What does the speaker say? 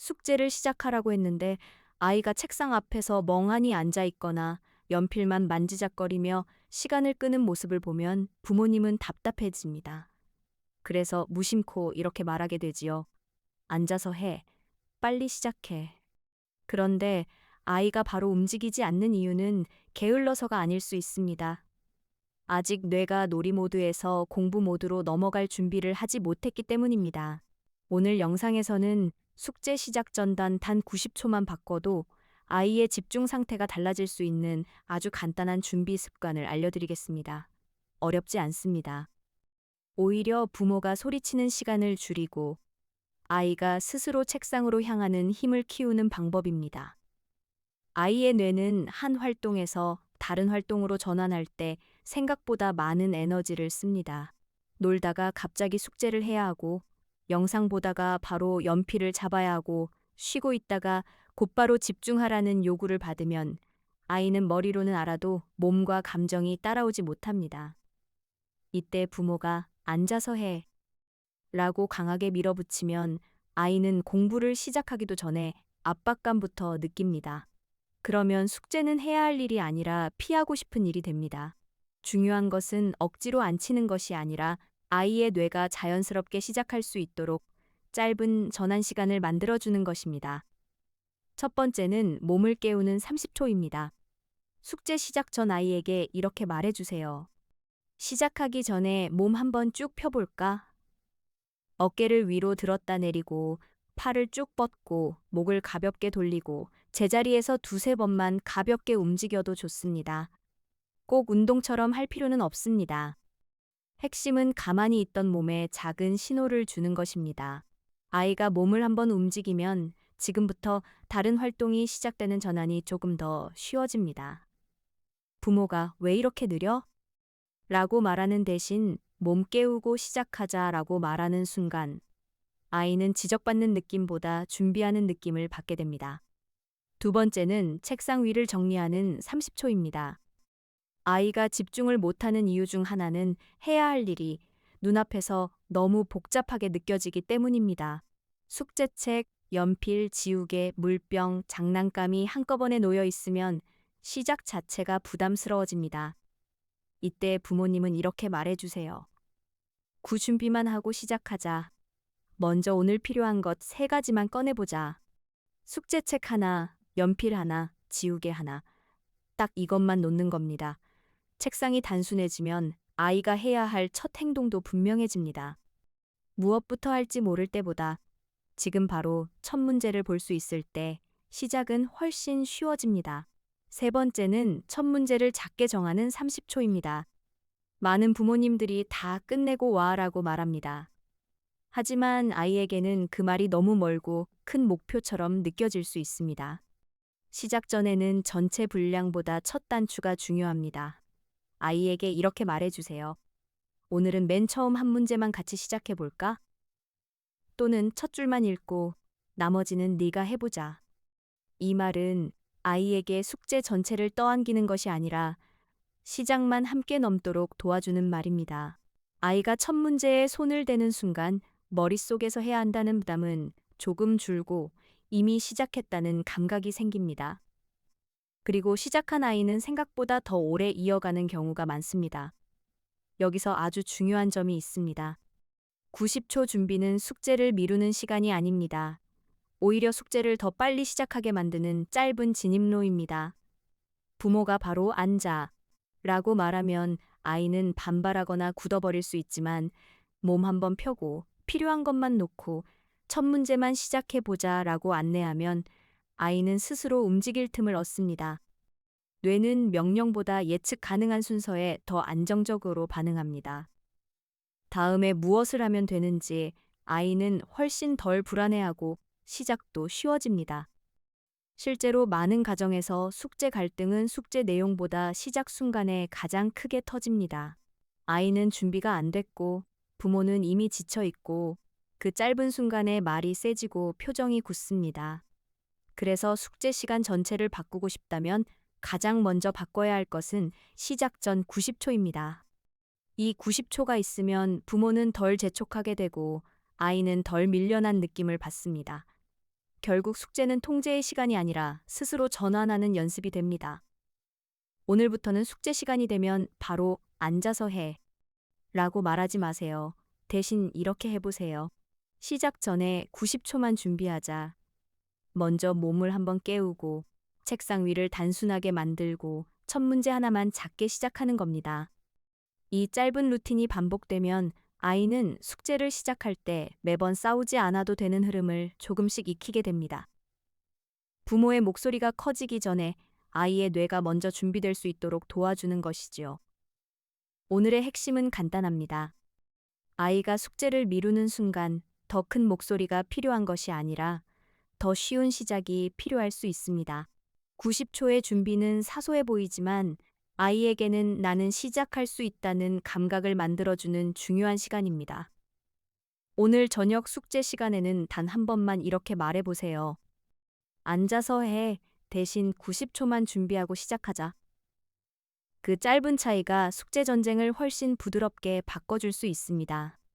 숙제를 시작하라고 했는데 아이가 책상 앞에서 멍하니 앉아 있거나 연필만 만지작거리며 시간을 끄는 모습을 보면 부모님은 답답해집니다. 그래서 무심코 이렇게 말하게 되지요. 앉아서 해. 빨리 시작해. 그런데 아이가 바로 움직이지 않는 이유는 게을러서가 아닐 수 있습니다. 아직 뇌가 놀이 모드에서 공부 모드로 넘어갈 준비를 하지 못했기 때문입니다. 오늘 영상에서는 숙제 시작 전단 단 90초만 바꿔도 아이의 집중 상태가 달라질 수 있는 아주 간단한 준비 습관을 알려드리겠습니다. 어렵지 않습니다. 오히려 부모가 소리치는 시간을 줄이고 아이가 스스로 책상으로 향하는 힘을 키우는 방법입니다. 아이의 뇌는 한 활동에서 다른 활동으로 전환할 때 생각보다 많은 에너지를 씁니다. 놀다가 갑자기 숙제를 해야 하고, 영상 보다가 바로 연필을 잡아야 하고, 쉬고 있다가 곧바로 집중하라는 요구를 받으면 아이는 머리로는 알아도 몸과 감정이 따라오지 못합니다. 이때 부모가 앉아서 해 라고 강하게 밀어붙이면 아이는 공부를 시작하기도 전에 압박감부터 느낍니다. 그러면 숙제는 해야 할 일이 아니라 피하고 싶은 일이 됩니다. 중요한 것은 억지로 앉히는 것이 아니라 아이의 뇌가 자연스럽게 시작할 수 있도록 짧은 전환 시간을 만들어주는 것입니다. 첫 번째는 몸을 깨우는 30초입니다. 숙제 시작 전 아이에게 이렇게 말해주세요. 시작하기 전에 몸 한번 쭉 펴볼까? 어깨를 위로 들었다 내리고 팔을 쭉 뻗고 목을 가볍게 돌리고 제자리에서 두세 번만 가볍게 움직여도 좋습니다. 꼭 운동처럼 할 필요는 없습니다. 핵심은 가만히 있던 몸에 작은 신호를 주는 것입니다. 아이가 몸을 한번 움직이면 지금부터 다른 활동이 시작되는 전환이 조금 더 쉬워집니다. 부모가 왜 이렇게 느려? 라고 말하는 대신 몸 깨우고 시작하자 라고 말하는 순간 아이는 지적받는 느낌보다 준비하는 느낌을 받게 됩니다. 두 번째는 책상 위를 정리하는 30초입니다. 아이가 집중을 못하는 이유 중 하나는 해야 할 일이 눈앞에서 너무 복잡하게 느껴지기 때문입니다. 숙제책, 연필, 지우개, 물병, 장난감이 한꺼번에 놓여 있으면 시작 자체가 부담스러워집니다. 이때 부모님은 이렇게 말해주세요. 구준비만 하고 시작하자. 먼저 오늘 필요한 것 3가지만 꺼내보자. 숙제책 하나, 연필 하나, 지우개 하나. 딱 이것만 놓는 겁니다. 책상이 단순해지면 아이가 해야 할 첫 행동도 분명해집니다. 무엇부터 할지 모를 때보다 지금 바로 첫 문제를 볼 수 있을 때 시작은 훨씬 쉬워집니다. 세 번째는 첫 문제를 작게 정하는 30초입니다. 많은 부모님들이 다 끝내고 와라고 말합니다. 하지만 아이에게는 그 말이 너무 멀고 큰 목표처럼 느껴질 수 있습니다. 시작 전에는 전체 분량보다 첫 단추가 중요합니다. 아이에게 이렇게 말해주세요. 오늘은 맨 처음 한 문제만 같이 시작해볼까? 또는 첫 줄만 읽고 나머지는 네가 해보자. 이 말은 아이에게 숙제 전체를 떠안기는 것이 아니라 시작만 함께 넘도록 도와주는 말입니다. 아이가 첫 문제에 손을 대는 순간 머릿속에서 해야 한다는 부담은 조금 줄고 이미 시작했다는 감각이 생깁니다. 그리고 시작한 아이는 생각보다 더 오래 이어가는 경우가 많습니다. 여기서 아주 중요한 점이 있습니다. 90초 준비는 숙제를 미루는 시간이 아닙니다. 오히려 숙제를 더 빨리 시작하게 만드는 짧은 진입로입니다. 부모가 바로 앉아 라고 말하면 아이는 반발하거나 굳어버릴 수 있지만 몸 한번 펴고 필요한 것만 놓고 첫 문제만 시작해보자 라고 안내하면 아이는 스스로 움직일 틈을 얻습니다. 뇌는 명령보다 예측 가능한 순서에 더 안정적으로 반응합니다. 다음에 무엇을 하면 되는지 아이는 훨씬 덜 불안해하고 시작도 쉬워집니다. 실제로 많은 가정에서 숙제 갈등은 숙제 내용보다 시작 순간에 가장 크게 터집니다. 아이는 준비가 안 됐고 부모는 이미 지쳐 있고 그 짧은 순간에 말이 세지고 표정이 굳습니다. 그래서 숙제 시간 전체를 바꾸고 싶다면 가장 먼저 바꿔야 할 것은 시작 전 90초입니다. 이 90초가 있으면 부모는 덜 재촉하게 되고 아이는 덜 밀려난 느낌을 받습니다. 결국 숙제는 통제의 시간이 아니라 스스로 전환하는 연습이 됩니다. 오늘부터는 숙제 시간이 되면 바로 앉아서 해 라고 말하지 마세요. 대신 이렇게 해보세요. 시작 전에 90초만 준비하자. 먼저 몸을 한번 깨우고 책상 위를 단순하게 만들고 첫 문제 하나만 작게 시작하는 겁니다. 이 짧은 루틴이 반복되면 아이는 숙제를 시작할 때 매번 싸우지 않아도 되는 흐름을 조금씩 익히게 됩니다. 부모의 목소리가 커지기 전에 아이의 뇌가 먼저 준비될 수 있도록 도와주는 것이지요. 오늘의 핵심은 간단합니다. 아이가 숙제를 미루는 순간 더 큰 목소리가 필요한 것이 아니라 더 쉬운 시작이 필요할 수 있습니다. 90초의 준비는 사소해 보이지만 아이에게는 나는 시작할 수 있다는 감각을 만들어주는 중요한 시간입니다. 오늘 저녁 숙제 시간에는 단 한 번만 이렇게 말해보세요. 앉아서 해. 대신 90초만 준비하고 시작하자. 그 짧은 차이가 숙제 전쟁을 훨씬 부드럽게 바꿔줄 수 있습니다.